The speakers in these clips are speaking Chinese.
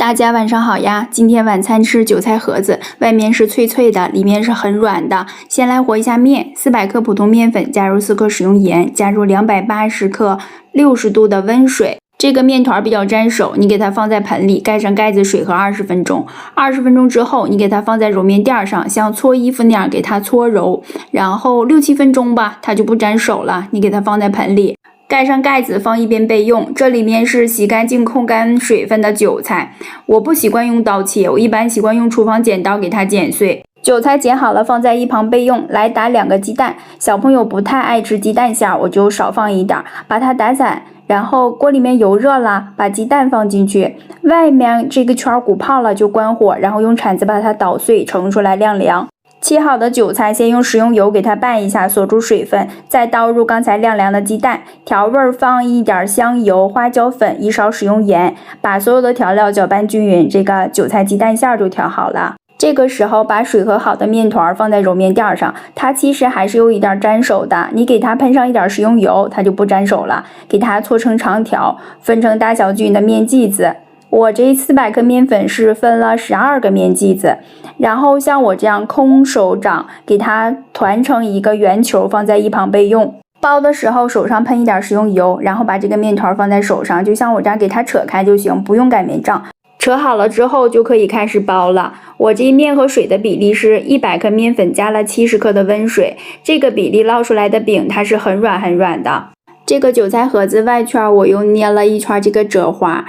大家晚上好呀！今天晚餐吃韭菜盒子，外面是脆脆的，裡面是很軟的。先來和一下面，400克普通麵粉，加入4克食用鹽，加入280克60度的溫水。這個麵團比較粘手，你給它放在盆裡，蓋上蓋子，水和20分鐘。20分鐘之後，你給它放在揉面墊上，像搓衣服那樣給它搓揉，然後6、7分鐘吧，它就不粘手了。你給它放在盆裡。蓋上蓋子，放一邊備用。這裡面是洗乾淨、控乾水分的韭菜，我不習慣用刀切，我一般習慣用廚房剪刀給它剪碎。韭菜剪好了，放在一旁備用。來打2個雞蛋，小朋友不太愛吃雞蛋馅，我就少放一點，把它打散。然後鍋裡面油熱了，把雞蛋放進去，外面這個圈鼓泡了就關火，然後用鏟子把它捣碎，盛出來晾凉。切好的韭菜先用食用油給它拌一下，锁住水分，再倒入剛才晾凉的鸡蛋，調味放一點香油、花椒粉，1勺食用鹽，把所有的調料攪拌均勻，這個韭菜雞蛋馅就調好了。這個時候把水和好的面团放在揉面墊上，它其實還是有一點粘手的，你给它噴上一點食用油，它就不粘手了。給它搓成長條，分成大小均勻的面劑子。我這400克面粉是分了12個面劑子，然後像我這樣空手掌給它團成一個圓球，放在一旁備用。包的時候手上噴一點食用油，然後把這個面团放在手上，就像我這樣給它扯開就行，不用擀面杖。扯好了之後就可以開始包了。我這面和水的比例是100克面粉加了70克的溫水，這個比例烙出來的餅它是很軟很軟的。這個韭菜盒子外圈我又捏了一圈這個褶花，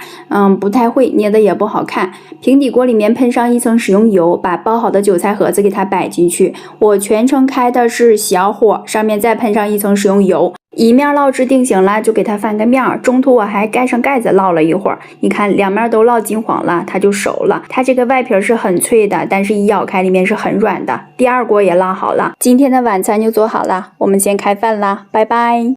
不太會捏的也不好看。平底鍋裡面噴上1層食用油，把包好的韭菜盒子給它擺進去。我全程開的是小火，上面再噴上1層食用油。一面烙制定型了，就給它翻個面。中途我還蓋上蓋子烙了一會兒，你看兩面都烙金黃了，它就熟了。它這個外皮是很脆的，但是一咬開裡面是很軟的。第2鍋也烙好了，今天的晚餐就做好了，我們先開飯啦，拜拜。